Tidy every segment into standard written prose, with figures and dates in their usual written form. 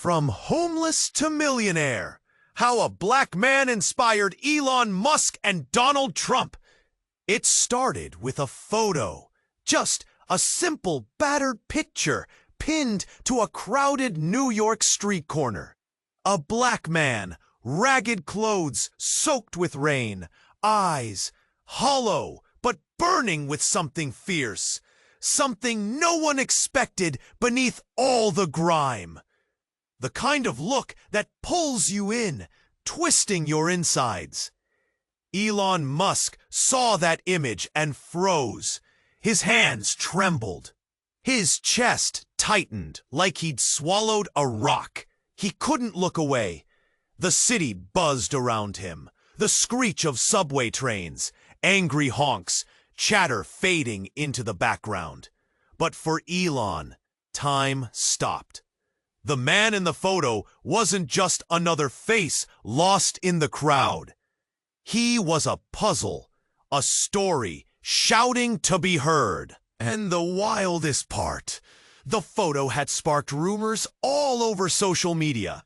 From homeless to millionaire, how a black man inspired Elon Musk and Donald Trump. It started with a photo, just a simple battered picture pinned to a crowded New York street corner. A black man, ragged clothes soaked with rain, eyes hollow but burning with something fierce, something no one expected beneath all the grime. The kind of look that pulls you in, twisting your insides. Elon Musk saw that image and froze. His hands trembled. His chest tightened like he'd swallowed a rock. He couldn't look away. The city buzzed around him. The screech of subway trains, angry honks, chatter fading into the background. But for Elon, time stopped. The man in the photo wasn't just another face lost in the crowd. He was a puzzle, a story shouting to be heard. And the wildest part, the photo had sparked rumors all over social media.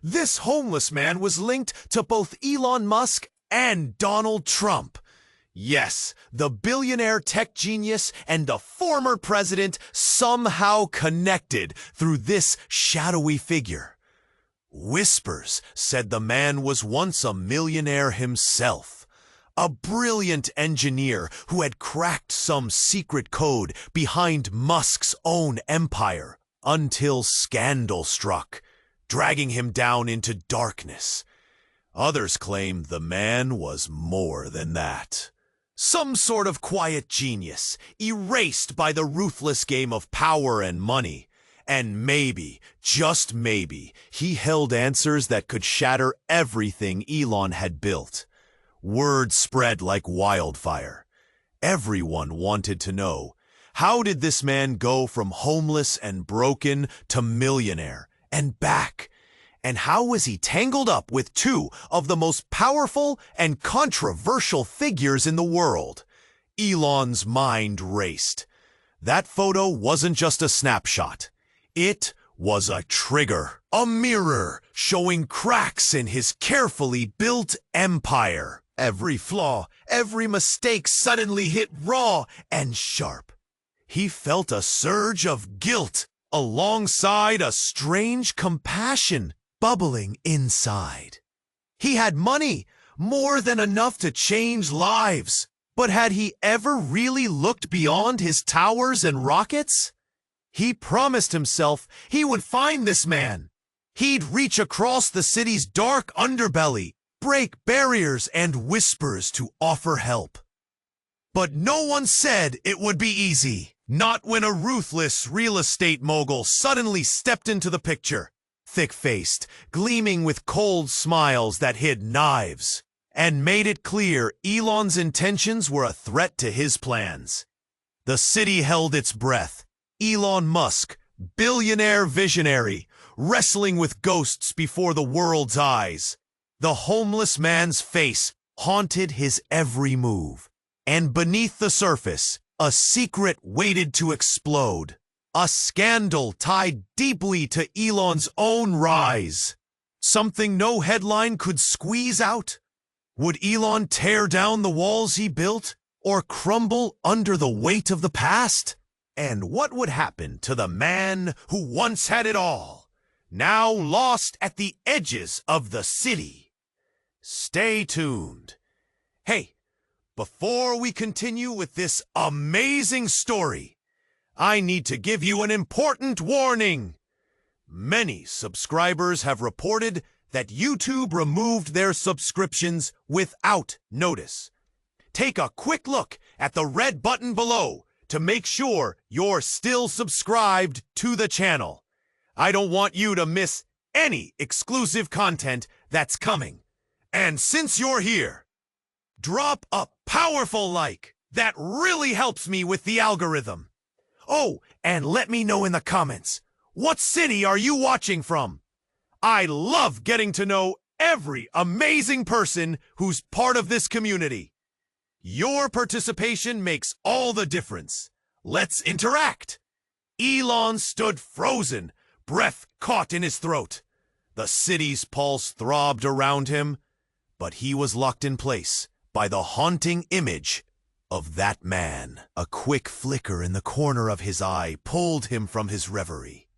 This homeless man was linked to both Elon Musk and Donald Trump. Yes, the billionaire tech genius and the former president somehow connected through this shadowy figure. Whispers said the man was once a millionaire himself, a brilliant engineer who had cracked some secret code behind Musk's own empire, until scandal struck, dragging him down into darkness. Others claimed the man was more than that. Some sort of quiet genius, erased by the ruthless game of power and money. And maybe, just maybe, he held answers that could shatter everything Elon had built. Word spread like wildfire. Everyone wanted to know, how did this man go from homeless and broken to millionaire and back? And how was he tangled up with two of the most powerful and controversial figures in the world? Elon's mind raced. That photo wasn't just a snapshot. It was a trigger, a mirror showing cracks in his carefully built empire. Every flaw, every mistake suddenly hit raw and sharp. He felt a surge of guilt alongside a strange compassion bubbling inside. He had money, more than enough to change lives. But had he ever really looked beyond his towers and rockets? He promised himself he would find this man. He'd reach across the city's dark underbelly, break barriers and whispers to offer help. But no one said it would be easy. Not when a ruthless real estate mogul suddenly stepped into the picture. Thick-faced, gleaming with cold smiles that hid knives, and made it clear Elon's intentions were a threat to his plans. The city held its breath. Elon Musk, billionaire visionary, wrestling with ghosts before the world's eyes. The homeless man's face haunted his every move. And beneath the surface, a secret waited to explode. A scandal tied deeply to Elon's own rise. Something no headline could squeeze out? Would Elon tear down the walls he built, or crumble under the weight of the past? And what would happen to the man who once had it all, now lost at the edges of the city? Stay tuned. Hey, before we continue with this amazing story, I need to give you an important warning. Many subscribers have reported that YouTube removed their subscriptions without notice. Take a quick look at the red button below to make sure you're still subscribed to the channel. I don't want you to miss any exclusive content that's coming. And since you're here, drop a powerful like. That really helps me with the algorithm. Oh, and let me know in the comments, what city are you watching from? I love getting to know every amazing person who's part of this community. Your participation makes all the difference. Let's interact. Elon stood frozen, breath caught in his throat. The city's pulse throbbed around him, but he was locked in place by the haunting image of that man. A quick flicker in the corner of his eye pulled him from his reverie.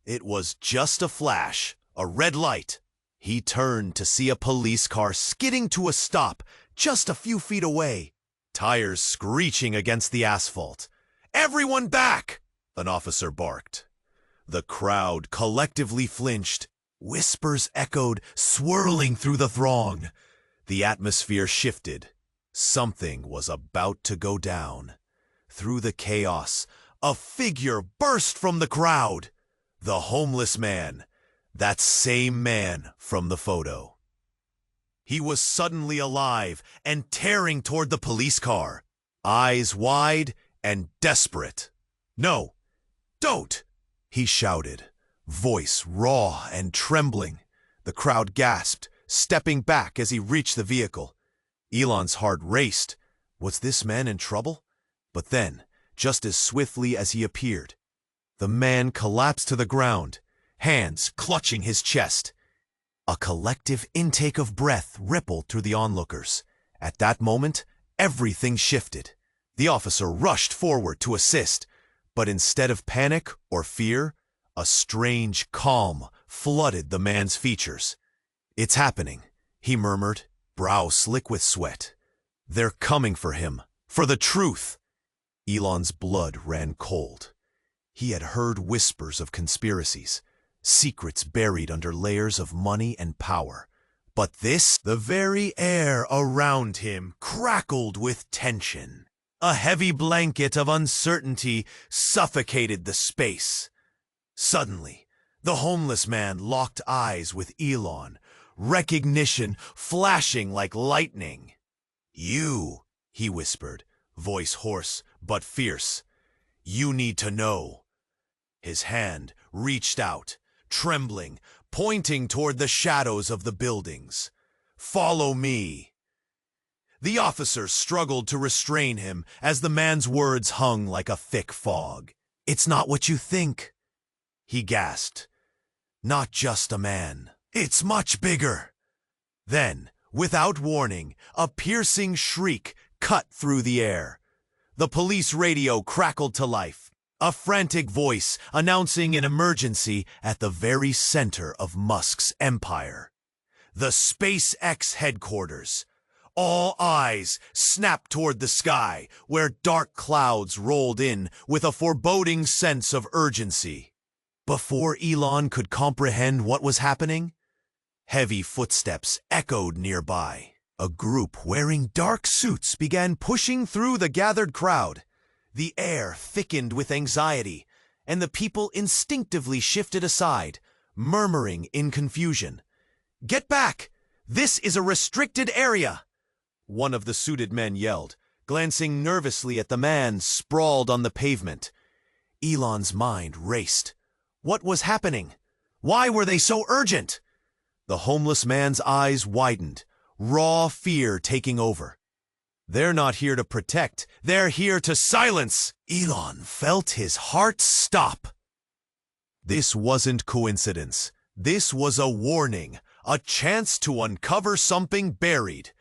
It was just a flash, a red light. He turned to see a police car skidding to a stop just a few feet away, tires screeching against the asphalt. "Everyone back!" an officer barked. The crowd collectively flinched. Whispers echoed, swirling through the throng. The atmosphere shifted. Something was about to go down. Through the chaos, a figure burst from the crowd. The homeless man. That same man from the photo. He was suddenly alive and tearing toward the police car, eyes wide and desperate. "No, don't!" he shouted, voice raw and trembling. The crowd gasped, stepping back as he reached the vehicle. Elon's heart raced. Was this man in trouble? But then, just as swiftly as he appeared, the man collapsed to the ground, hands clutching his chest. A collective intake of breath rippled through the onlookers. At that moment, everything shifted. The officer rushed forward to assist, but instead of panic or fear, a strange calm flooded the man's features. "It's happening," he murmured, brow slick with sweat. "They're coming for him, for the truth." Elon's blood ran cold. He had heard whispers of conspiracies, secrets buried under layers of money and power. But this, the very air around him crackled with tension. A heavy blanket of uncertainty suffocated the space. Suddenly, the homeless man locked eyes with Elon, recognition flashing like lightning. "You," he whispered, voice hoarse but fierce. "You need to know." His hand reached out, trembling, pointing toward the shadows of the buildings. "Follow me." The officer struggled to restrain him as the man's words hung like a thick fog. "It's not what you think," he gasped. "Not just a man. It's much bigger." Then, without warning, a piercing shriek cut through the air. The police radio crackled to life, a frantic voice announcing an emergency at the very center of Musk's empire. The SpaceX headquarters. All eyes snapped toward the sky, where dark clouds rolled in with a foreboding sense of urgency. Before Elon could comprehend what was happening, heavy footsteps echoed nearby. A group wearing dark suits began pushing through the gathered crowd. The air thickened with anxiety, and the people instinctively shifted aside, murmuring in confusion. "Get back! This is a restricted area!" one of the suited men yelled, glancing nervously at the man sprawled on the pavement. Elon's mind raced. What was happening? Why were they so urgent? The homeless man's eyes widened, raw fear taking over. They're not here to protect, they're here to silence! Elon felt his heart stop. This wasn't coincidence. This was a warning, a chance to uncover something buried.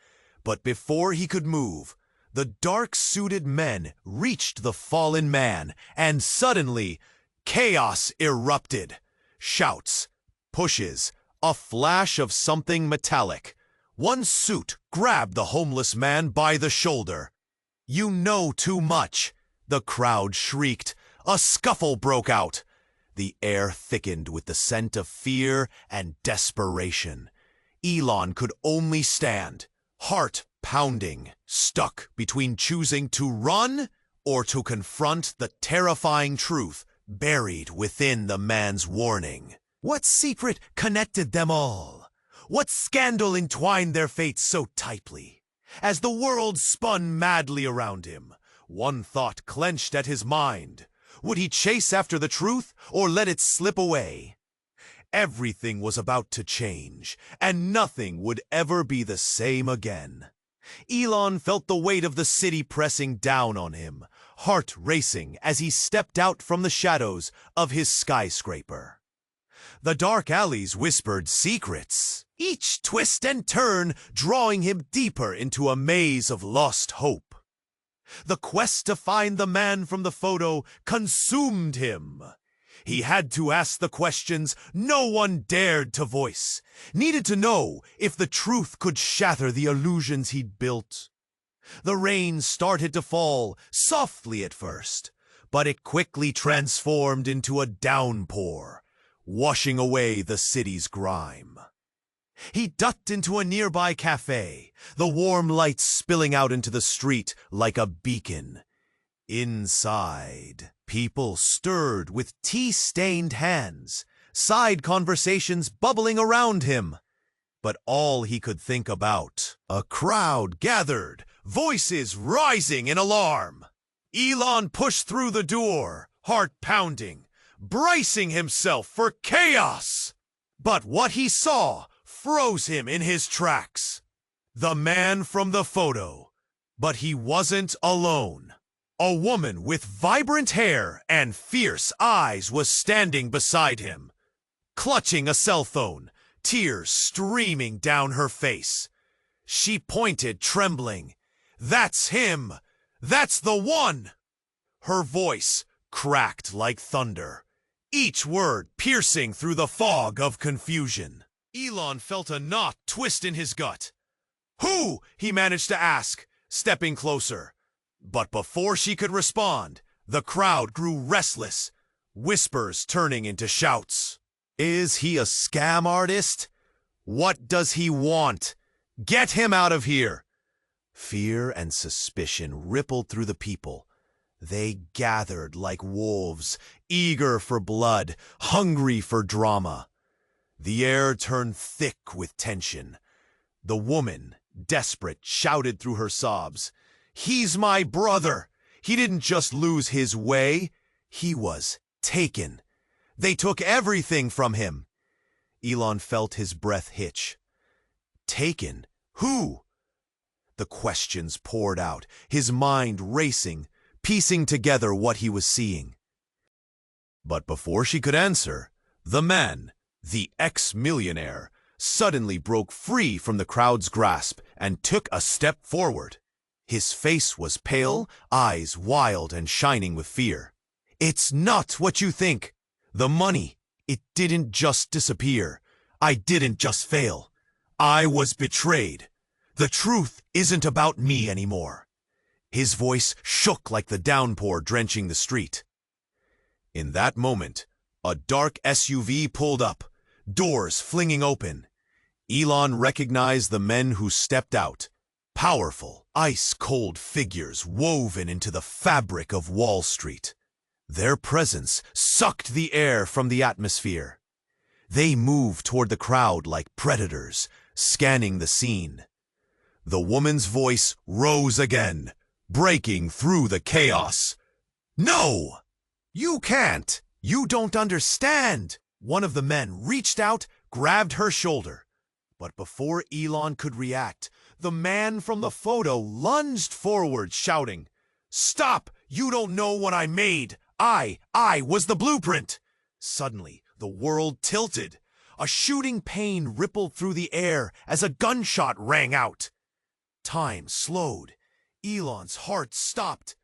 But before he could move, the dark-suited men reached the fallen man, and suddenly, chaos erupted. Shouts, pushes, a flash of something metallic. One suit grabbed the homeless man by the shoulder. "You know too much!" the crowd shrieked. A scuffle broke out. The air thickened with the scent of fear and desperation. Elon could only stand, heart pounding, stuck between choosing to run or to confront the terrifying truth buried within the man's warning. What secret connected them all? What scandal entwined their fates so tightly? As the world spun madly around him, one thought clenched at his mind. Would he chase after the truth or let it slip away? Everything was about to change, and nothing would ever be the same again. Elon felt the weight of the city pressing down on him, heart racing as he stepped out from the shadows of his skyscraper. The dark alleys whispered secrets, each twist and turn drawing him deeper into a maze of lost hope. The quest to find the man from the photo consumed him. He had to ask the questions no one dared to voice, needed to know if the truth could shatter the illusions he'd built. The rain started to fall, softly at first, but it quickly transformed into a downpour, washing away the city's grime. He ducked into a nearby cafe, the warm lights spilling out into the street like a beacon. Inside, people stirred with tea-stained hands, side conversations bubbling around him. But all he could think about, a crowd gathered, voices rising in alarm. Elon pushed through the door, heart pounding, bracing himself for chaos. But what he saw froze him in his tracks. The man from the photo. But he wasn't alone. A woman with vibrant hair and fierce eyes was standing beside him, clutching a cell phone, tears streaming down her face. She pointed, trembling. "That's him! That's the one!" Her voice cracked like thunder, each word piercing through the fog of confusion. Elon felt a knot twist in his gut. "Who?" he managed to ask, stepping closer. But before she could respond, the crowd grew restless, whispers turning into shouts. Is he a scam artist? What does he want? Get him out of here! Fear and suspicion rippled through the people. They gathered like wolves, eager for blood, hungry for drama. The air turned thick with tension. The woman, desperate, shouted through her sobs, "He's my brother! He didn't just lose his way, he was taken. They took everything from him." Elon felt his breath hitch. Taken? Who? The questions poured out, his mind racing, piecing together what he was seeing. But before she could answer, the man, the ex-millionaire, suddenly broke free from the crowd's grasp and took a step forward. His face was pale, eyes wild and shining with fear. "It's not what you think. The money, it didn't just disappear. I didn't just fail. I was betrayed. The truth isn't about me anymore." His voice shook like the downpour drenching the street. In that moment, a dark SUV pulled up, doors flinging open. Elon recognized the men who stepped out. Powerful, ice-cold figures woven into the fabric of Wall Street. Their presence sucked the air from the atmosphere. They moved toward the crowd like predators, scanning the scene. The woman's voice rose again, breaking through the chaos. "No! You can't! You don't understand!" One of the men reached out, grabbed her shoulder. But before Elon could react, the man from the photo lunged forward, shouting, "Stop! You don't know what I made! I was the blueprint!" Suddenly, the world tilted. A shooting pain rippled through the air as a gunshot rang out. Time slowed. Elon's heart stopped.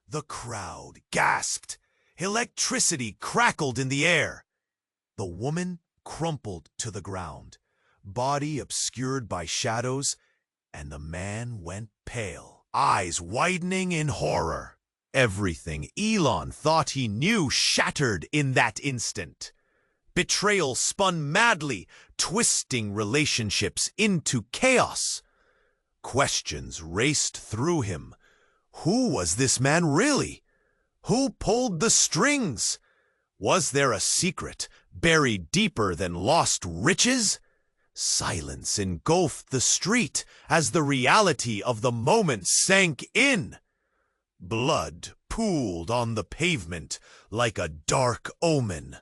The crowd gasped. Electricity crackled in the air. The woman crumpled to the ground, body obscured by shadows, and the man went pale, eyes widening in horror. Everything Elon thought he knew shattered in that instant. Betrayal spun madly, twisting relationships into chaos. Questions raced through him. Who was this man really? Who pulled the strings? Was there a secret buried deeper than lost riches? Silence engulfed the street as the reality of the moment sank in. Blood pooled on the pavement like a dark omen,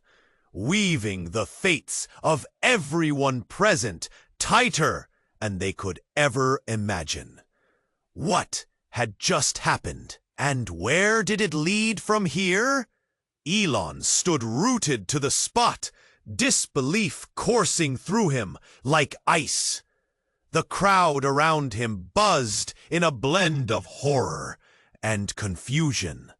weaving the fates of everyone present tighter than they could ever imagine. What had just happened, and where did it lead from here? Elon stood rooted to the spot, disbelief coursing through him like ice. The crowd around him buzzed in a blend of horror and confusion.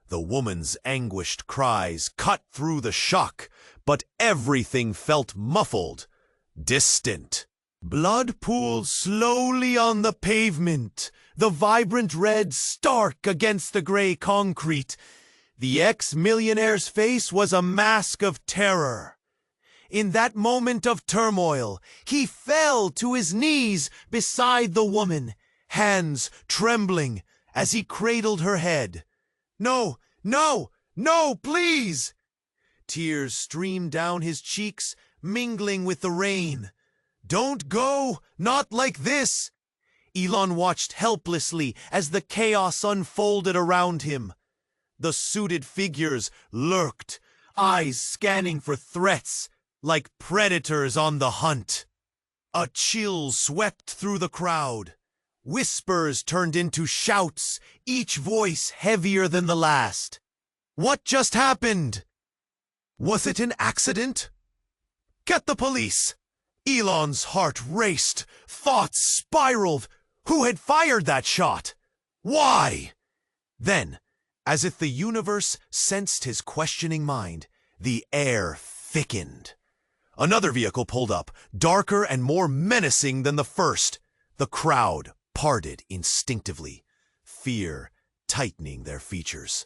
The woman's anguished cries cut through the shock, but everything felt muffled, distant. Blood pooled slowly on the pavement, the vibrant red stark against the gray concrete. The ex-millionaire's face was a mask of terror. In that moment of turmoil, he fell to his knees beside the woman, hands trembling as he cradled her head. "No, no, no, please!" Tears streamed down his cheeks, mingling with the rain. "Don't go, not like this!" Elon watched helplessly as the chaos unfolded around him. The suited figures lurked, eyes scanning for threats, like predators on the hunt. A chill swept through the crowd. Whispers turned into shouts, each voice heavier than the last. What just happened? Was it an accident? Get the police! Elon's heart raced, thoughts spiraled. Who had fired that shot? Why? Then, as if the universe sensed his questioning mind, the air thickened. Another vehicle pulled up, darker and more menacing than the first. The crowd parted instinctively, fear tightening their features.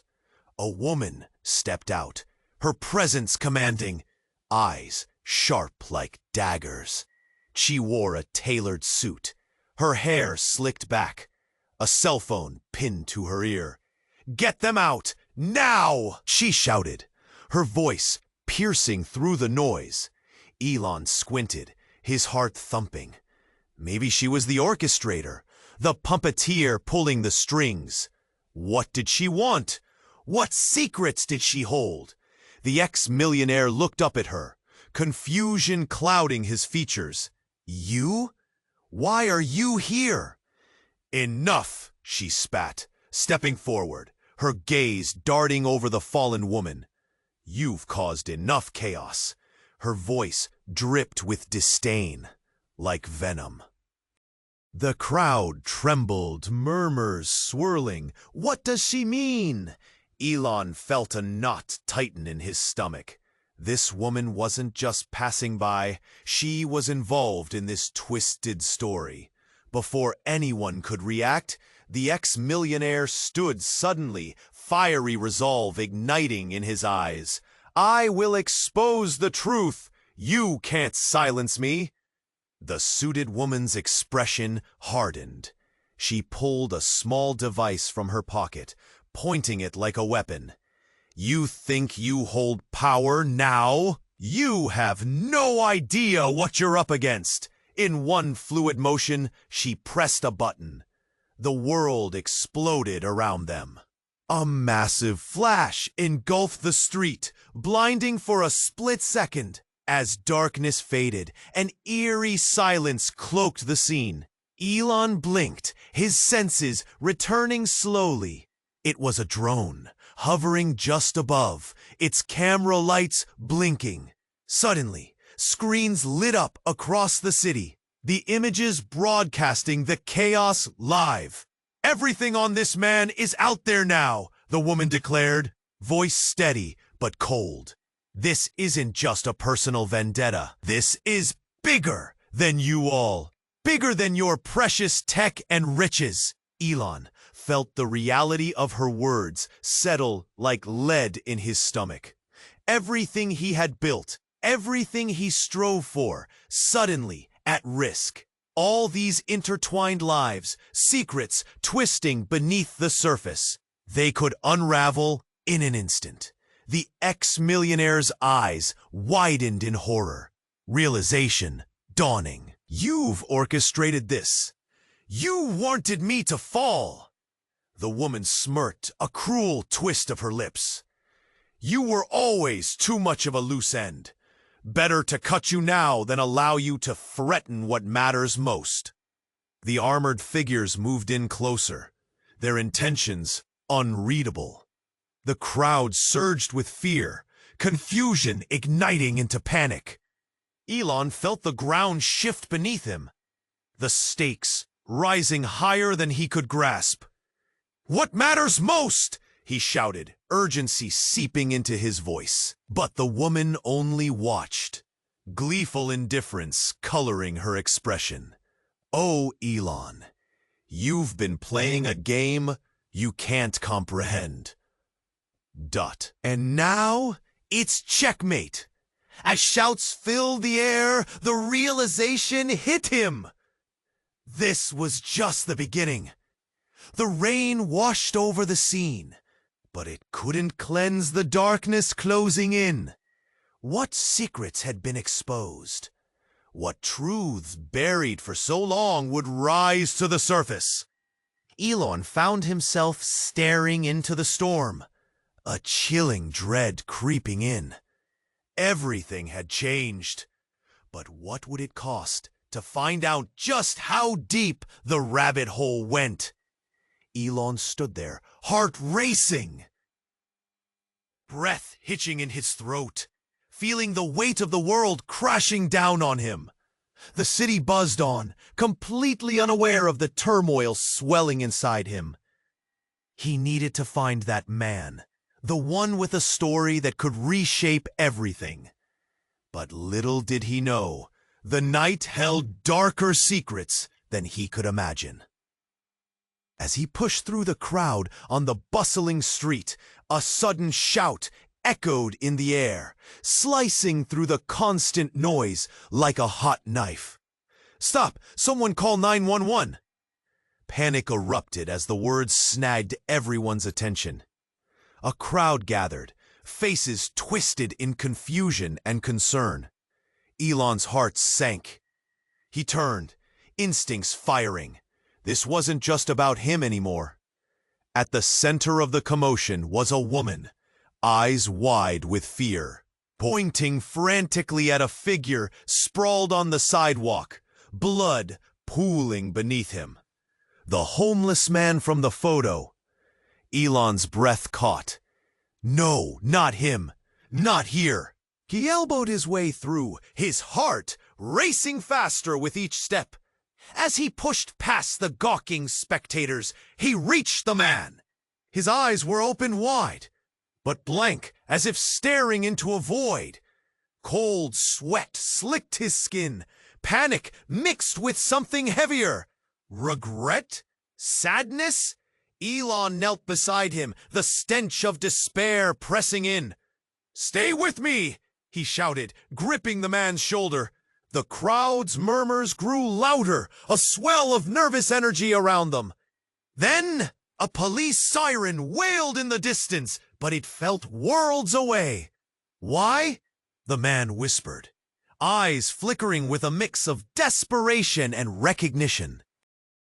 A woman stepped out, her presence commanding, eyes sharp like daggers. She wore a tailored suit, her hair slicked back, a cell phone pinned to her ear. "Get them out, now!" she shouted, her voice piercing through the noise. Elon squinted, his heart thumping. Maybe she was the orchestrator, the puppeteer pulling the strings. What did she want? What secrets did she hold? The ex-millionaire looked up at her, confusion clouding his features. "You? Why are you here?" "Enough," she spat, stepping forward, her gaze darting over the fallen woman. "You've caused enough chaos." Her voice dripped with disdain, like venom. The crowd trembled, murmurs swirling. What does she mean? Elon felt a knot tighten in his stomach. This woman wasn't just passing by, she was involved in this twisted story. Before anyone could react, the ex-millionaire stood suddenly, fiery resolve igniting in his eyes. "I will expose the truth. You can't silence me." The suited woman's expression hardened. She pulled a small device from her pocket, pointing it like a weapon. "You think you hold power now? You have no idea what you're up against." In one fluid motion, she pressed a button. The world exploded around them. A massive flash engulfed the street, blinding for a split second. As darkness faded, an eerie silence cloaked the scene. Elon blinked, his senses returning slowly. It was a drone, hovering just above, its camera lights blinking. Suddenly, screens lit up across the city, the images broadcasting the chaos live. "Everything on this man is out there now," the woman declared, voice steady but cold. "This isn't just a personal vendetta. This is bigger than you all. Bigger than your precious tech and riches." Elon felt the reality of her words settle like lead in his stomach. Everything he had built, everything he strove for, suddenly at risk. All these intertwined lives, secrets twisting beneath the surface. They could unravel in an instant. The ex-millionaire's eyes widened in horror. Realization dawning. "You've orchestrated this. You wanted me to fall." The woman smirked, a cruel twist of her lips. "You were always too much of a loose end. Better to cut you now than allow you to threaten what matters most." The armored figures moved in closer, their intentions unreadable. The crowd surged with fear, confusion igniting into panic. Elon felt the ground shift beneath him, the stakes rising higher than he could grasp. "What matters most?" he shouted, urgency seeping into his voice. But the woman only watched, gleeful indifference coloring her expression. "Oh, Elon, you've been playing a game you can't comprehend." And now it's checkmate. As shouts filled the air, the realization hit him. This was just the beginning. The rain washed over the scene, but it couldn't cleanse the darkness closing in. What secrets had been exposed? What truths buried for so long would rise to the surface? Elon found himself staring into the storm, a chilling dread creeping in. Everything had changed. But what would it cost to find out just how deep the rabbit hole went? Elon stood there, heart racing, breath hitching in his throat, feeling the weight of the world crashing down on him. The city buzzed on, completely unaware of the turmoil swelling inside him. He needed to find that man, the one with a story that could reshape everything. But little did he know, the night held darker secrets than he could imagine. As he pushed through the crowd on the bustling street, a sudden shout echoed in the air, slicing through the constant noise like a hot knife. "Stop! Someone call 911!" Panic erupted as the words snagged everyone's attention. A crowd gathered, faces twisted in confusion and concern. Elon's heart sank. He turned, instincts firing. This wasn't just about him anymore. At the center of the commotion was a woman, eyes wide with fear, pointing frantically at a figure sprawled on the sidewalk, blood pooling beneath him. The homeless man from the photo. Elon's breath caught. No, not him. Not here. He elbowed his way through, his heart racing faster with each step. As he pushed past the gawking spectators, he reached the man. His eyes were open wide, but blank, as if staring into a void. Cold sweat slicked his skin, panic mixed with something heavier. Regret? Sadness? Elon knelt beside him, the stench of despair pressing in. "Stay with me!" he shouted, gripping the man's shoulder. The crowd's murmurs grew louder, a swell of nervous energy around them. Then a police siren wailed in the distance, but it felt worlds away. "Why?" the man whispered, eyes flickering with a mix of desperation and recognition.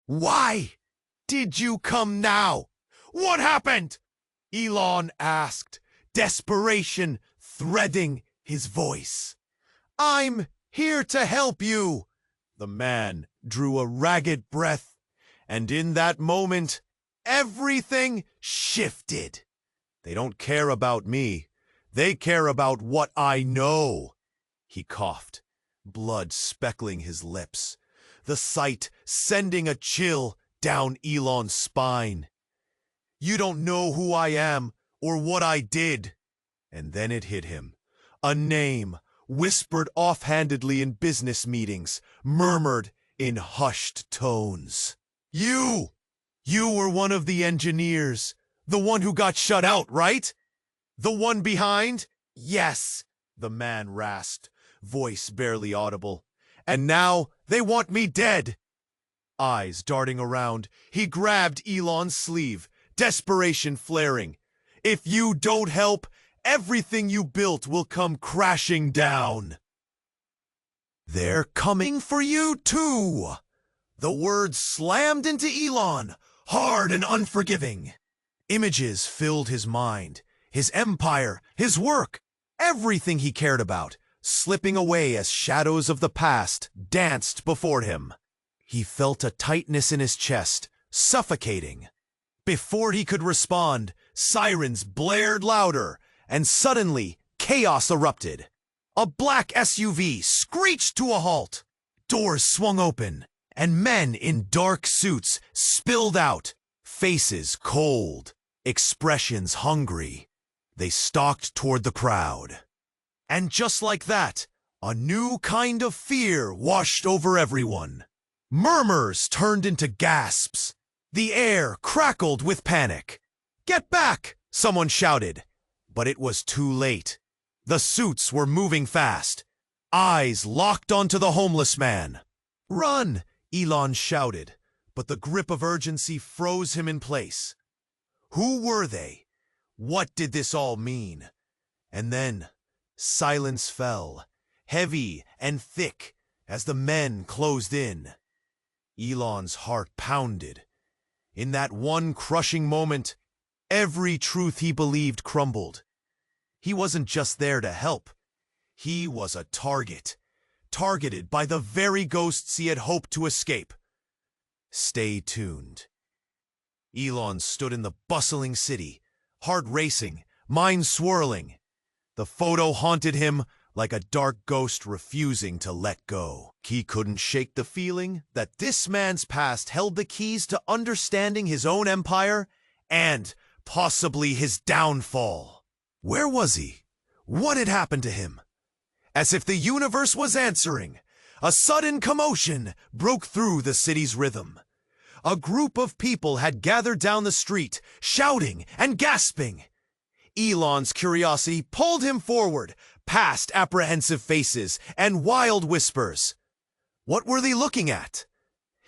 "Why did you come now? What happened?" Elon asked, desperation threading his voice. "I'm here to help you." The man drew a ragged breath, and in that moment, everything shifted. "They don't care about me. They care about what I know." He coughed, blood speckling his lips, the sight sending a chill down Elon's spine. "You don't know who I am or what I did." And then it hit him. A name, whispered offhandedly in business meetings, murmured in hushed tones. You were one of the engineers, the one who got shut out, right? The one behind?" "Yes," the man rasped, voice barely audible. "And now they want me dead." Eyes darting around, he grabbed Elon's sleeve, desperation flaring. "If you don't help, everything you built will come crashing down." "They're coming for you too." The words slammed into Elon, hard and unforgiving. Images filled his mind, his empire, his work, everything he cared about, slipping away as shadows of the past danced before him. He felt a tightness in his chest, suffocating. Before he could respond, sirens blared louder, and suddenly chaos erupted. A black SUV screeched to a halt. Doors swung open, and men in dark suits spilled out, faces cold, expressions hungry. They stalked toward the crowd. And just like that, a new kind of fear washed over everyone. Murmurs turned into gasps. The air crackled with panic. "Get back!" someone shouted. But it was too late. The suits were moving fast. Eyes locked onto the homeless man. "Run!" Elon shouted, but the grip of urgency froze him in place. Who were they? What did this all mean? And then silence fell, heavy and thick, as the men closed in. Elon's heart pounded. In that one crushing moment, every truth he believed crumbled. He wasn't just there to help. He was a target, targeted by the very ghosts he had hoped to escape. Stay tuned. Elon stood in the bustling city, heart racing, mind swirling. The photo haunted him like a dark ghost refusing to let go. He couldn't shake the feeling that this man's past held the keys to understanding his own empire and possibly his downfall. Where was he? What had happened to him? As if the universe was answering, a sudden commotion broke through the city's rhythm. A group of people had gathered down the street, shouting and gasping. Elon's curiosity pulled him forward, past apprehensive faces and wild whispers. What were they looking at?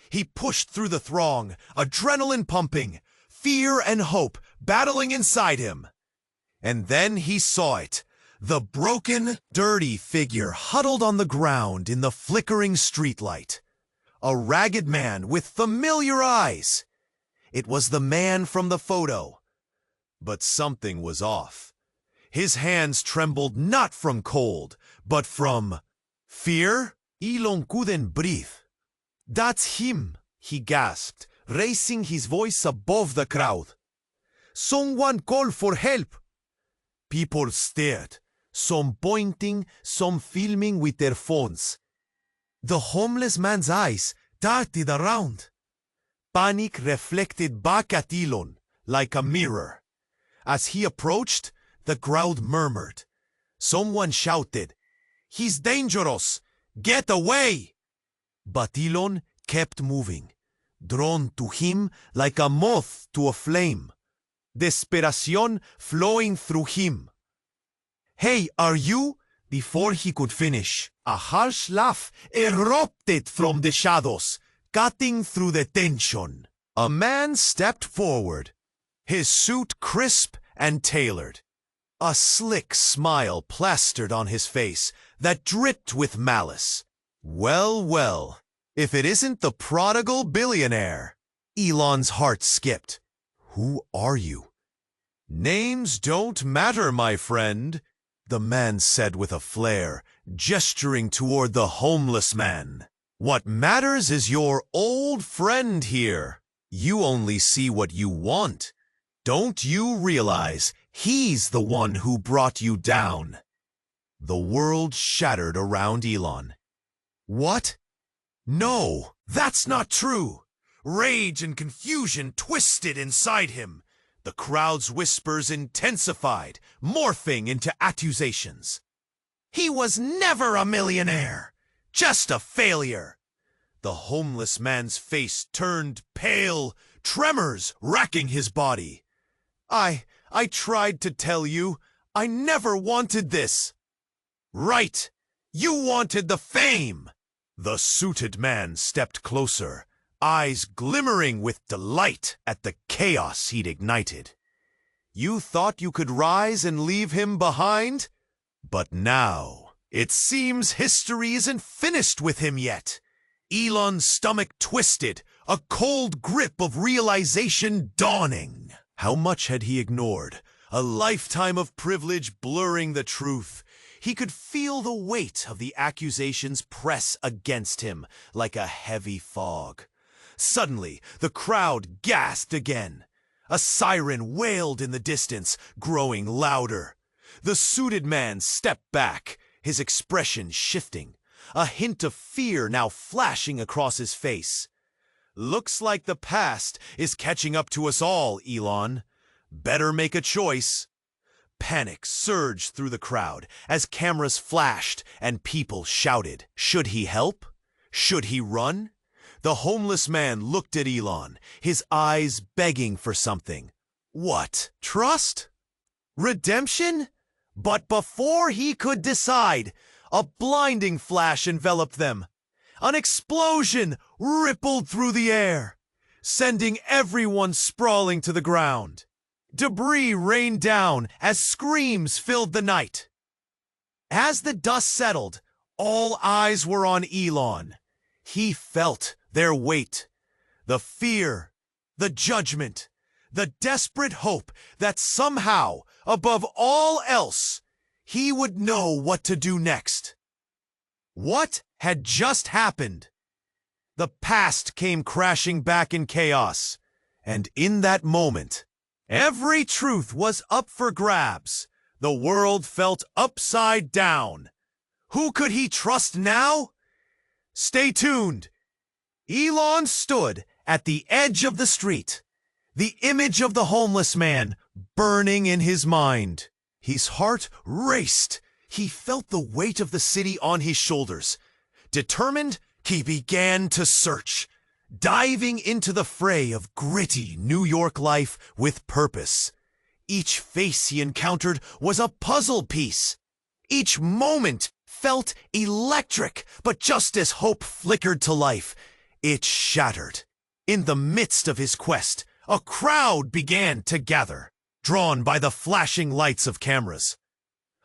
He pushed through the throng, adrenaline pumping, fear and hope battling inside him. And then he saw it. The broken, dirty figure huddled on the ground in the flickering streetlight. A ragged man with familiar eyes. It was the man from the photo. But something was off. His hands trembled not from cold, but from fear. Elon couldn't breathe. "That's him," he gasped, raising his voice above the crowd. "Someone call for help." People stared, some pointing, some filming with their phones. The homeless man's eyes darted around. Panic reflected back at Elon like a mirror. As he approached, the crowd murmured. Someone shouted, "He's dangerous! Get away!" But Elon kept moving, drawn to him like a moth to a flame. Desperation flowing through him. "Hey, are you?" Before he could finish, a harsh laugh erupted from the shadows, cutting through the tension. A man stepped forward, his suit crisp and tailored. A slick smile plastered on his face that dripped with malice. Well, well, if it isn't the prodigal billionaire. Elon's heart skipped. "Who are you?" "Names don't matter, my friend," the man said with a flare, gesturing toward the homeless man. "What matters is your old friend here. You only see what you want. Don't you realize he's the one who brought you down?" The world shattered around Elon. "What? No, that's not true." Rage and confusion twisted inside him. The crowd's whispers intensified, morphing into accusations. He was never a millionaire, just a failure. The homeless man's face turned pale, tremors racking his body. I tried to tell you, I never wanted this." "Right, you wanted the fame." The suited man stepped closer, eyes glimmering with delight at the chaos he'd ignited. "You thought you could rise and leave him behind? But now, it seems history isn't finished with him yet." Elon's stomach twisted, a cold grip of realization dawning. How much had he ignored? A lifetime of privilege blurring the truth. He could feel the weight of the accusations press against him like a heavy fog. Suddenly, the crowd gasped again. A siren wailed in the distance, growing louder. The suited man stepped back, his expression shifting, a hint of fear now flashing across his face. Looks like the past is catching up to us all, Elon. Better make a choice. Panic surged through the crowd as cameras flashed and people shouted. Should he help? Should he run? The homeless man looked at Elon, his eyes begging for something. What? Trust? Redemption? But before he could decide, a blinding flash enveloped them. An explosion rippled through the air, sending everyone sprawling to the ground. Debris rained down as screams filled the night. As the dust settled, all eyes were on Elon. He felt their weight, the fear, the judgment, the desperate hope that somehow, above all else, he would know what to do next. What had just happened? The past came crashing back in chaos, and in that moment, every truth was up for grabs. The world felt upside down. Who could he trust now? Stay tuned. Elon stood at the edge of the street, the image of the homeless man burning in his mind. His heart raced. He felt the weight of the city on his shoulders. Determined, he began to search, diving into the fray of gritty New York life with purpose. Each face he encountered was a puzzle piece. Each moment felt electric, but just as hope flickered to life, it shattered. In the midst of his quest, a crowd began to gather, drawn by the flashing lights of cameras.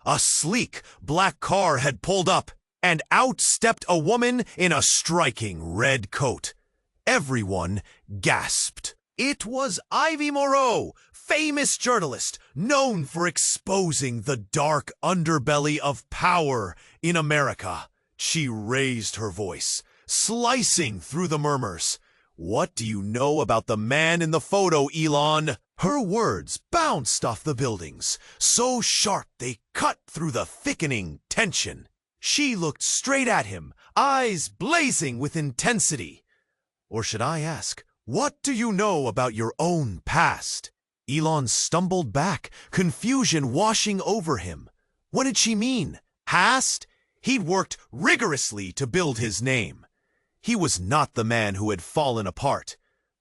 A sleek black car had pulled up, and out stepped a woman in a striking red coat. Everyone gasped. It was Ivy Moreau, famous journalist, known for exposing the dark underbelly of power in America. She raised her voice, slicing through the murmurs. What do you know about the man in the photo, Elon? Her words bounced off the buildings, so sharp they cut through the thickening tension. She looked straight at him, eyes blazing with intensity. Or should I ask, what do you know about your own past? Elon stumbled back, confusion washing over him. What did she mean? Past? He'd worked rigorously to build his name. He was not the man who had fallen apart.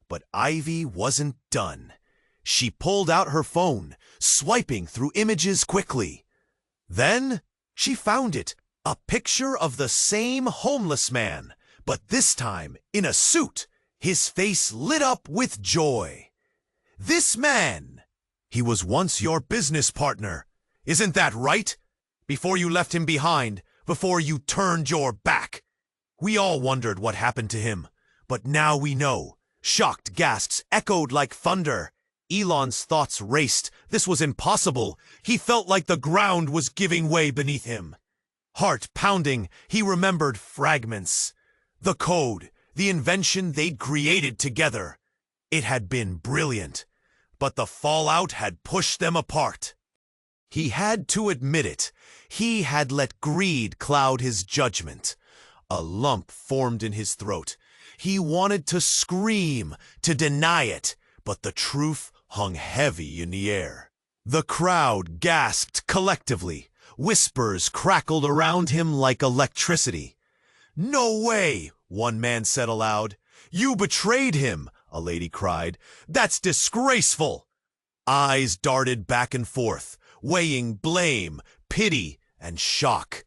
But Ivy wasn't done. She pulled out her phone, swiping through images quickly. Then she found it, a picture of the same homeless man, but this time in a suit, his face lit up with joy. This man, he was once your business partner. Isn't that right? Before you left him behind, before you turned your back. We all wondered what happened to him, but now we know. Shocked gasps echoed like thunder. Elon's thoughts raced. This was impossible. He felt like the ground was giving way beneath him. Heart pounding, he remembered fragments. The code, the invention they'd created together. It had been brilliant, but the fallout had pushed them apart. He had to admit it. He had let greed cloud his judgment. A lump formed in his throat. He wanted to scream, to deny it, but the truth hung heavy in the air. The crowd gasped collectively. Whispers crackled around him like electricity. "No way," one man said aloud. "You betrayed him," a lady cried. "That's disgraceful." Eyes darted back and forth, weighing blame, pity, and shock.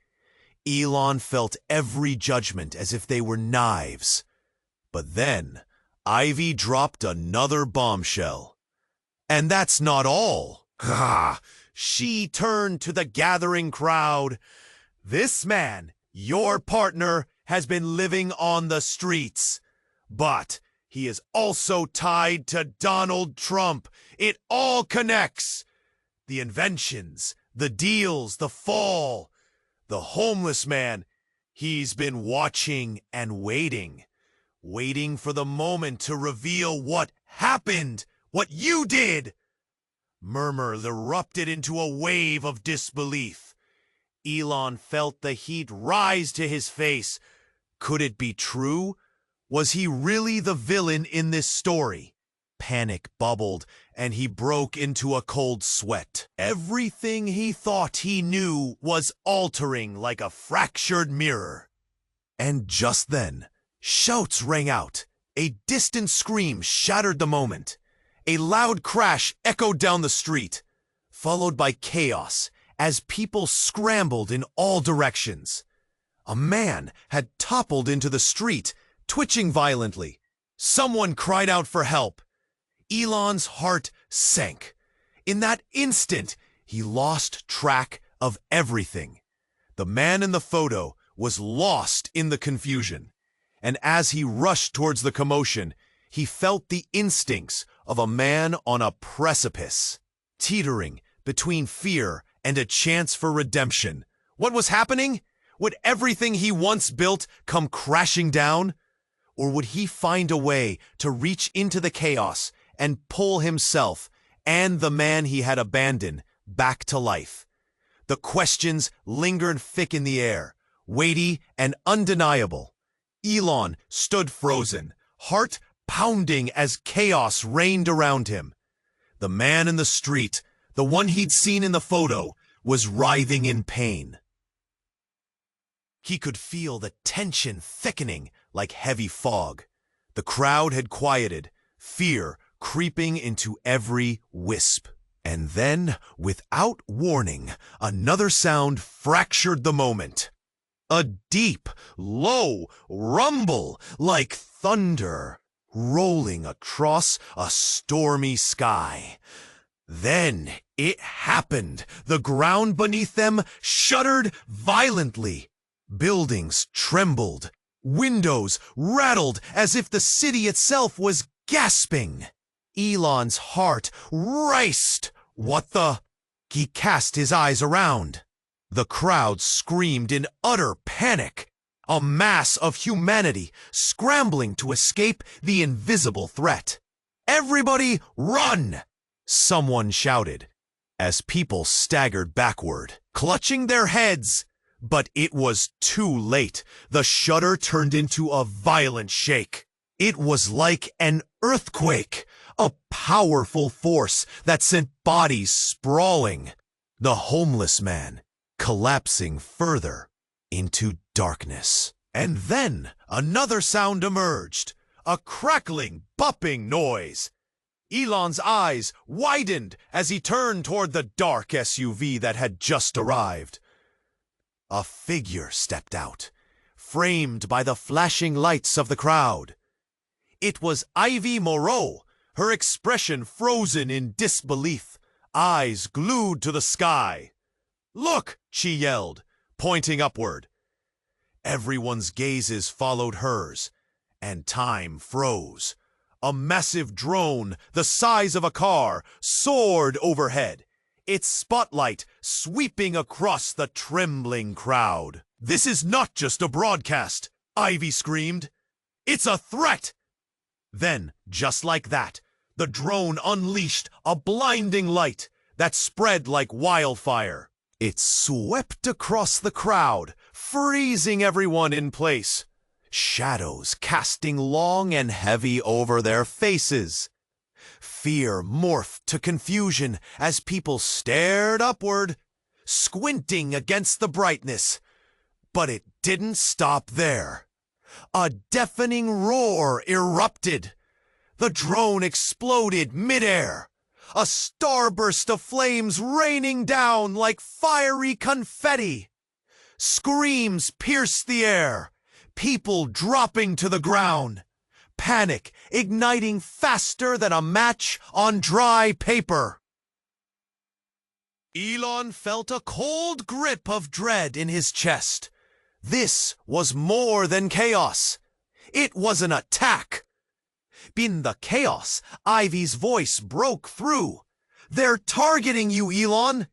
Elon felt every judgment as if they were knives. But then, Ivy dropped another bombshell. And that's not all. She turned to the gathering crowd. "This man, your partner, has been living on the streets. But he is also tied to Donald Trump. It all connects. The inventions, the deals, the fall. The homeless man, he's been watching and waiting. Waiting for the moment to reveal what happened, what you did. Murmurs erupted into a wave of disbelief. Elon felt the heat rise to his face. Could it be true? Was he really the villain in this story? Panic bubbled, and he broke into a cold sweat. Everything he thought he knew was altering like a fractured mirror. And just then, shouts rang out. A distant scream shattered the moment. A loud crash echoed down the street, followed by chaos as people scrambled in all directions. A man had toppled into the street, twitching violently. Someone cried out for help. Elon's heart sank. In that instant, he lost track of everything. The man in the photo was lost in the confusion, and as he rushed towards the commotion, he felt the instincts of a man on a precipice, teetering between fear and a chance for redemption. What was happening? Would everything he once built come crashing down? Or would he find a way to reach into the chaos and pull himself and the man he had abandoned back to life? The questions lingered thick in the air, weighty and undeniable. Elon stood frozen, heart pounding as chaos reigned around him. The man in the street, the one he'd seen in the photo, was writhing in pain. He could feel the tension thickening like heavy fog. The crowd had quieted, fear creeping into every wisp. And then, without warning, another sound fractured the moment. A deep, low rumble like thunder rolling across a stormy sky. Then it happened. The ground beneath them shuddered violently. Buildings trembled. Windows rattled as if the city itself was gasping. Elon's heart raced. What the? He cast his eyes around. The crowd screamed in utter panic. A mass of humanity scrambling to escape the invisible threat. "Everybody run!" someone shouted, as people staggered backward, clutching their heads. But it was too late. The shudder turned into a violent shake. It was like an earthquake, a powerful force that sent bodies sprawling. The homeless man collapsing further into darkness. And then another sound emerged, a crackling, bumping noise. Elon's eyes widened as he turned toward the dark SUV that had just arrived. A figure stepped out, framed by the flashing lights of the crowd. It was Ivy Moreau, her expression frozen in disbelief, eyes glued to the sky. "Look!" she yelled, pointing upward. Everyone's gazes followed hers, and time froze. A massive drone, the size of a car, soared overhead, its spotlight sweeping across the trembling crowd. "This is not just a broadcast," Ivy screamed. "It's a threat!" Then, just like that, the drone unleashed a blinding light that spread like wildfire. It swept across the crowd, freezing everyone in place, shadows casting long and heavy over their faces. Fear morphed to confusion as people stared upward, squinting against the brightness. But it didn't stop there. A deafening roar erupted. The drone exploded midair. A starburst of flames raining down like fiery confetti. Screams pierced the air, people dropping to the ground. Panic igniting faster than a match on dry paper. Elon felt a cold grip of dread in his chest. This was more than chaos. It was an attack. In the chaos, Ivy's voice broke through. "They're targeting you, Elon.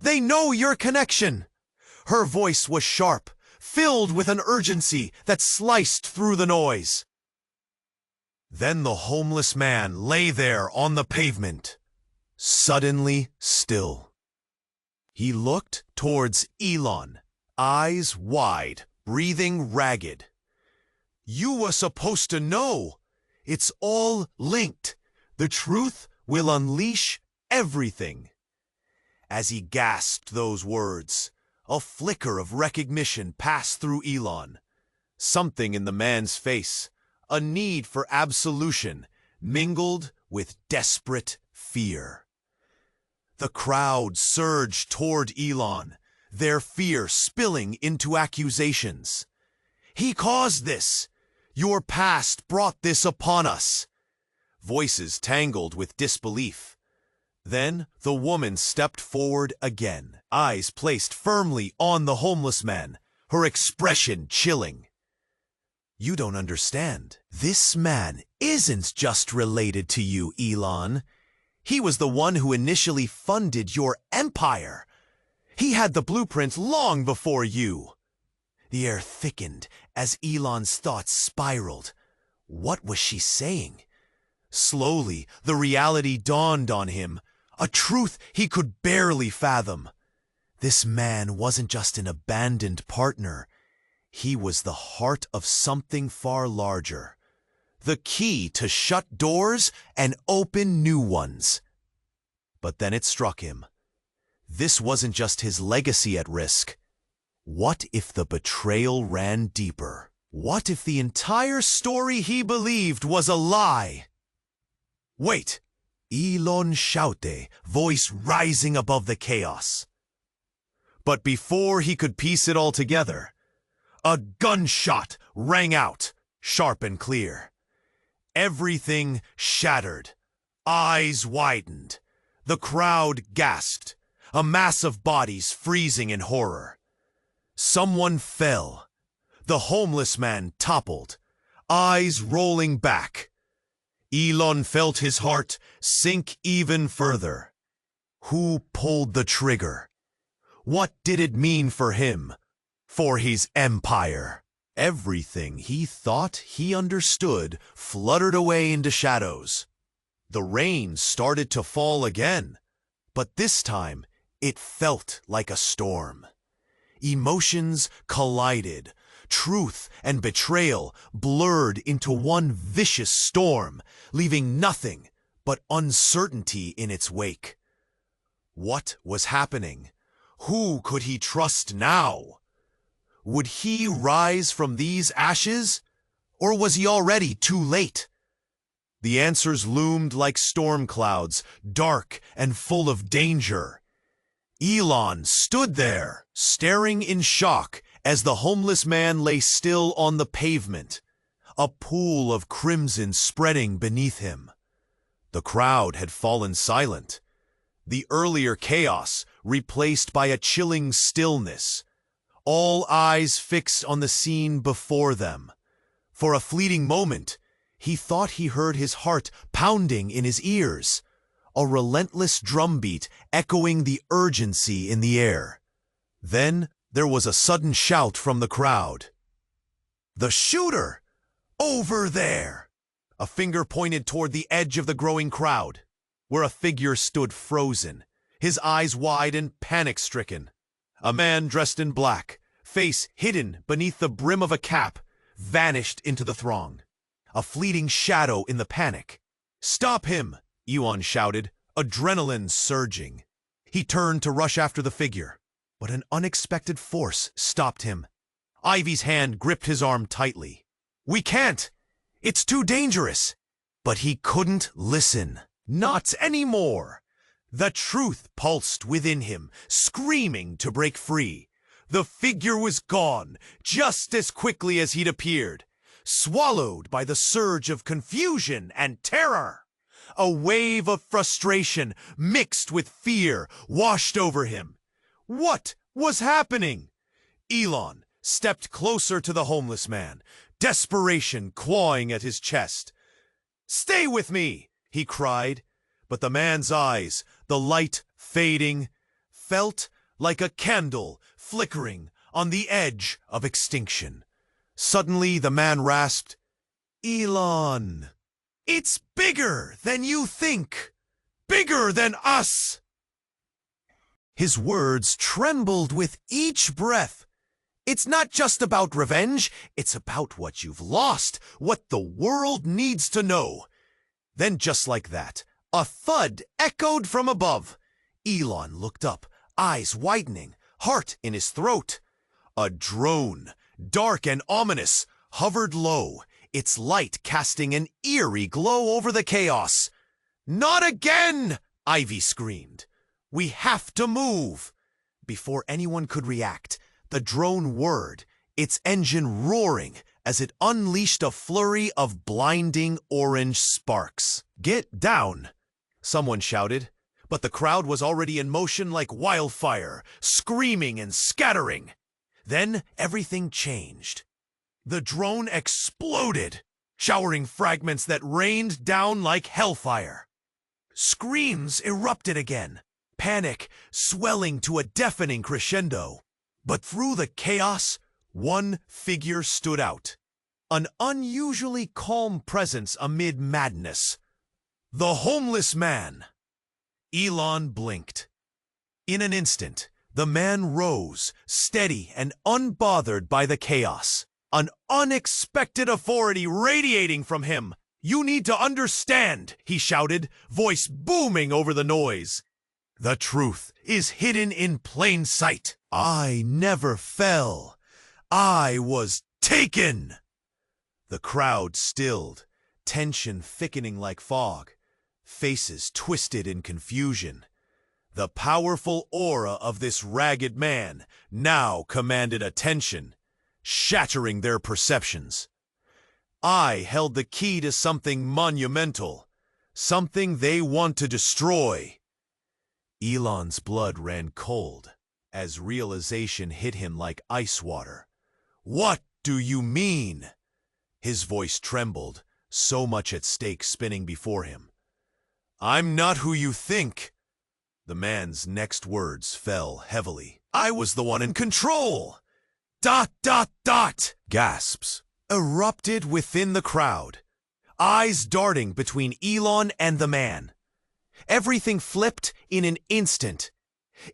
They know your connection." Her voice was sharp, filled with an urgency that sliced through the noise. Then the homeless man lay there on the pavement, suddenly still. He looked towards Elon, eyes wide, breathing ragged. "You were supposed to know. It's all linked. The truth will unleash everything." As he gasped those words, a flicker of recognition passed through Elon. Something in the man's face, a need for absolution, mingled with desperate fear. The crowd surged toward Elon, their fear spilling into accusations. "He caused this. Your past brought this upon us." Voices tangled with disbelief. Then the woman stepped forward again, eyes placed firmly on the homeless man, her expression chilling. "You don't understand. This man isn't just related to you, Elon. He was the one who initially funded your empire. He had the blueprint long before you." The air thickened as Elon's thoughts spiraled. What was she saying? Slowly, the reality dawned on him, a truth he could barely fathom. This man wasn't just an abandoned partner. He was the heart of something far larger, the key to shut doors and open new ones. But then it struck him. This wasn't just his legacy at risk. What if the betrayal ran deeper? What if the entire story he believed was a lie? "Wait!" Elon shouted, voice rising above the chaos. But before he could piece it all together, a gunshot rang out, sharp and clear. Everything shattered. Eyes widened. The crowd gasped, a mass of bodies freezing in horror. Someone fell. The homeless man toppled, eyes rolling back. Elon felt his heart sink even further. Who pulled the trigger? What did it mean for him? For his empire? Everything he thought he understood fluttered away into shadows. The rain started to fall again, but this time it felt like a storm. Emotions collided. Truth and betrayal blurred into one vicious storm, leaving nothing but uncertainty in its wake. What was happening? Who could he trust now? Would he rise from these ashes? Or was he already too late? The answers loomed like storm clouds, dark and full of danger. Elon stood there, staring in shock as the homeless man lay still on the pavement, a pool of crimson spreading beneath him. The crowd had fallen silent, the earlier chaos replaced by a chilling stillness, all eyes fixed on the scene before them. For a fleeting moment, he thought he heard his heart pounding in his ears, a relentless drumbeat echoing the urgency in the air. Then there was a sudden shout from the crowd. "The shooter! Over there!" A finger pointed toward the edge of the growing crowd, where a figure stood frozen, his eyes wide and panic-stricken. A man dressed in black, face hidden beneath the brim of a cap, vanished into the throng, a fleeting shadow in the panic. "Stop him!" Elon shouted, adrenaline surging. He turned to rush after the figure, but an unexpected force stopped him. Ivy's hand gripped his arm tightly. "We can't! It's too dangerous!" But he couldn't listen. Not anymore! The truth pulsed within him, screaming to break free. The figure was gone, just as quickly as he'd appeared, swallowed by the surge of confusion and terror. A wave of frustration mixed with fear washed over him. What was happening? Elon stepped closer to the homeless man, desperation clawing at his chest. "Stay with me!" he cried, but the man's eyes, the light fading, felt like a candle flickering on the edge of extinction. Suddenly the man rasped, "Elon! It's bigger than you think!" bigger than us. His words trembled with each breath. It's not just about revenge, it's about what you've lost, what the world needs to know. Then just like that, a thud echoed from above. Elon looked up, eyes widening, heart in his throat. A drone, dark and ominous, hovered low, its light casting an eerie glow over the chaos. "Not again!" Ivy screamed. "We have to move." Before anyone could react, the drone whirred, its engine roaring as it unleashed a flurry of blinding orange sparks. "Get down!" someone shouted, but the crowd was already in motion like wildfire, screaming and scattering. Then everything changed. The drone exploded, showering fragments that rained down like hellfire. Screams erupted again, panic swelling to a deafening crescendo. But through the chaos, one figure stood out. An unusually calm presence amid madness. The homeless man. Elon blinked. In an instant, the man rose, steady and unbothered by the chaos. An unexpected authority radiating from him. "You need to understand," he shouted, voice booming over the noise. "The truth is hidden in plain sight. I never fell. I was taken." The crowd stilled, tension thickening like fog, faces twisted in confusion. The powerful aura of this ragged man now commanded attention, shattering their perceptions. I held the key to something monumental, something they want to destroy. Elon's blood ran cold as realization hit him like ice water. "What do you mean?" His voice trembled, so much at stake spinning before him. "I'm not who you think." The man's next words fell heavily. "I was the one in control." ... Gasps erupted within the crowd, eyes darting between Elon and the man. Everything flipped in an instant.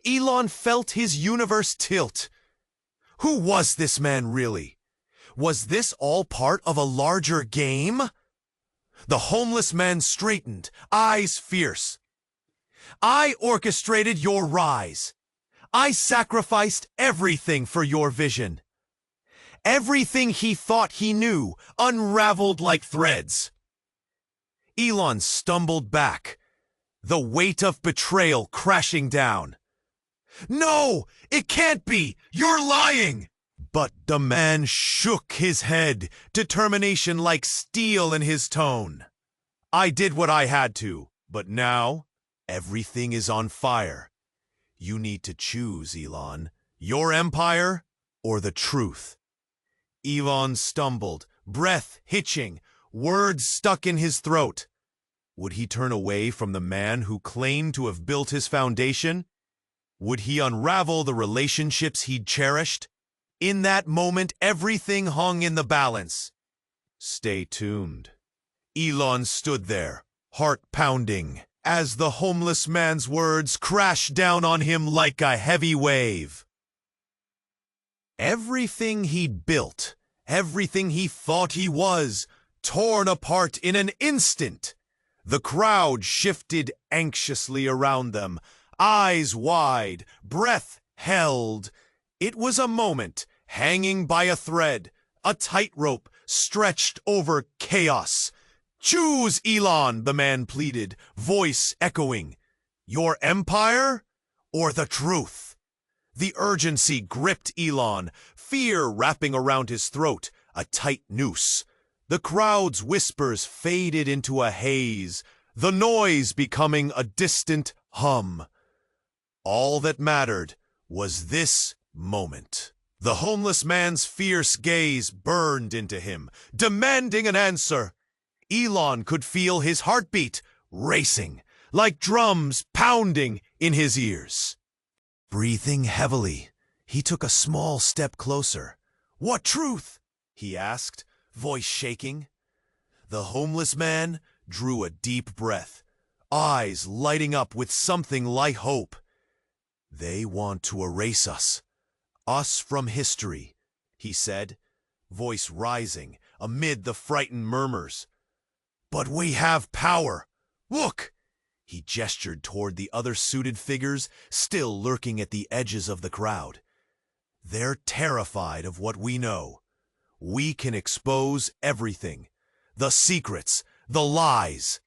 Elon felt his universe tilt. Who was this man really? Was this all part of a larger game? The homeless man straightened, eyes fierce. "I orchestrated your rise. I sacrificed everything for your vision." Everything he thought he knew unraveled like threads. Elon stumbled back, the weight of betrayal crashing down. "No, it can't be! You're lying!" But the man shook his head, determination like steel in his tone. "I did what I had to, but now everything is on fire. You need to choose, Elon, your empire or the truth." Elon stumbled, breath hitching, words stuck in his throat. Would he turn away from the man who claimed to have built his foundation? Would he unravel the relationships he'd cherished? In that moment, everything hung in the balance. Stay tuned. Elon stood there, heart pounding, as the homeless man's words crashed down on him like a heavy wave. Everything he'd built, everything he thought he was, torn apart in an instant. The crowd shifted anxiously around them, eyes wide, breath held. It was a moment, hanging by a thread, a tightrope stretched over chaos. "Choose, Elon," the man pleaded, voice echoing. "Your empire or the truth?" The urgency gripped Elon, fear wrapping around his throat, a tight noose. The crowd's whispers faded into a haze, the noise becoming a distant hum. All that mattered was this moment. The homeless man's fierce gaze burned into him, demanding an answer. Elon could feel his heartbeat racing, like drums pounding in his ears. Breathing heavily, he took a small step closer. "What truth?" he asked, voice shaking. The homeless man drew a deep breath, eyes lighting up with something like hope. "They want to erase us from history," he said, voice rising amid the frightened murmurs. "But we have power. Look!" He gestured toward the other suited figures still lurking at the edges of the crowd. "They're terrified of what we know. We can expose everything. The secrets, the lies."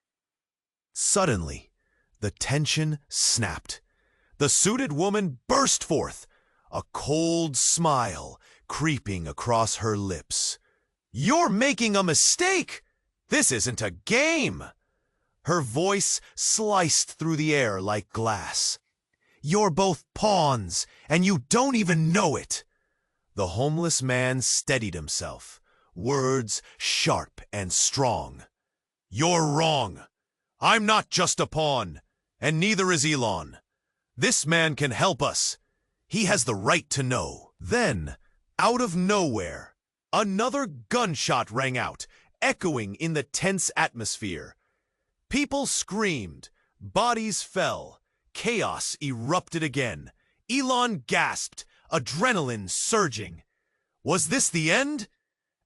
Suddenly, the tension snapped. The suited woman burst forth, a cold smile creeping across her lips. "You're making a mistake! This isn't a game!" Her voice sliced through the air like glass. "You're both pawns, and you don't even know it!" The homeless man steadied himself, words sharp and strong. "You're wrong. I'm not just a pawn, and neither is Elon. This man can help us. He has the right to know." Then, out of nowhere, another gunshot rang out, echoing in the tense atmosphere. People screamed, bodies fell, chaos erupted again. Elon gasped, adrenaline surging. Was this the end?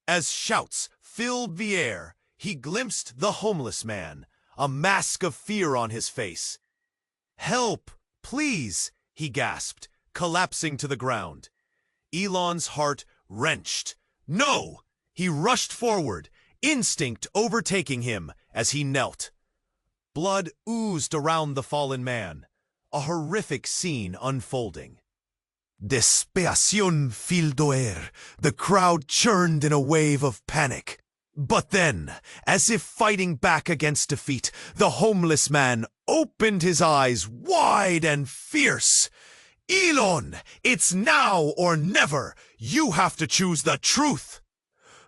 As shouts filled the air, he glimpsed the homeless man, a mask of fear on his face. "Help, please," he gasped, collapsing to the ground. Elon's heart wrenched. "No!" He rushed forward, instinct overtaking him as he knelt. Blood oozed around the fallen man, a horrific scene unfolding. Despeación fil doer. The crowd churned in a wave of panic. But then, as if fighting back against defeat, the homeless man opened his eyes wide and fierce. "Elon, it's now or never. You have to choose the truth."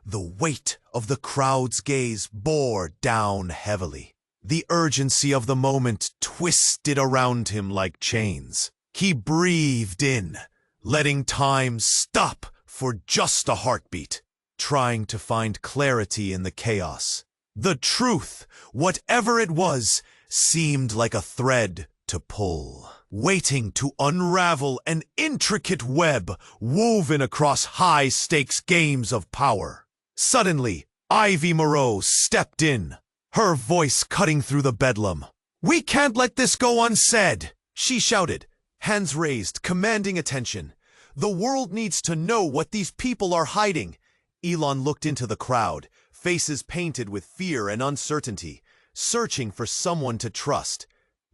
The weight of the crowd's gaze bore down heavily. The urgency of the moment twisted around him like chains. He breathed in, letting time stop for just a heartbeat, trying to find clarity in the chaos. The truth, whatever it was, seemed like a thread to pull, waiting to unravel an intricate web woven across high-stakes games of power. Suddenly, Ivy Moreau stepped in, her voice cutting through the bedlam. "We can't let this go unsaid," she shouted, hands raised, commanding attention. "The world needs to know what these people are hiding." Elon looked into the crowd, faces painted with fear and uncertainty, searching for someone to trust.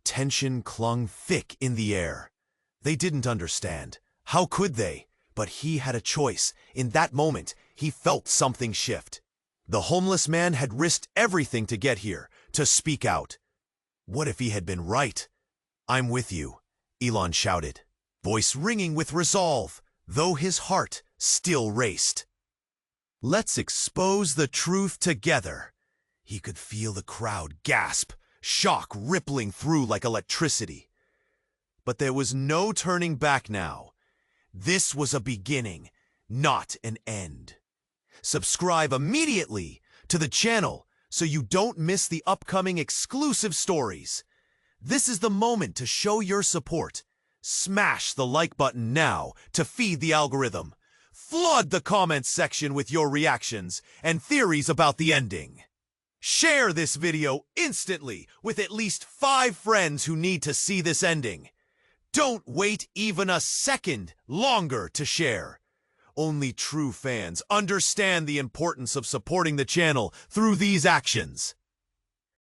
Tension clung thick in the air. They didn't understand. How could they? But he had a choice. In that moment, he felt something shift. The homeless man had risked everything to get here, to speak out. What if he had been right? "I'm with you," Elon shouted, voice ringing with resolve, though his heart still raced. "Let's expose the truth together." He could feel the crowd gasp, shock rippling through like electricity. But there was no turning back now. This was a beginning, not an end. Subscribe immediately to the channel so you don't miss the upcoming exclusive stories. This is the moment to show your support. Smash the like button now to feed the algorithm. Flood the comments section with your reactions and theories about the ending. Share this video instantly with at least 5 friends who need to see this ending. Don't wait even a second longer to share. Only true fans understand the importance of supporting the channel through these actions.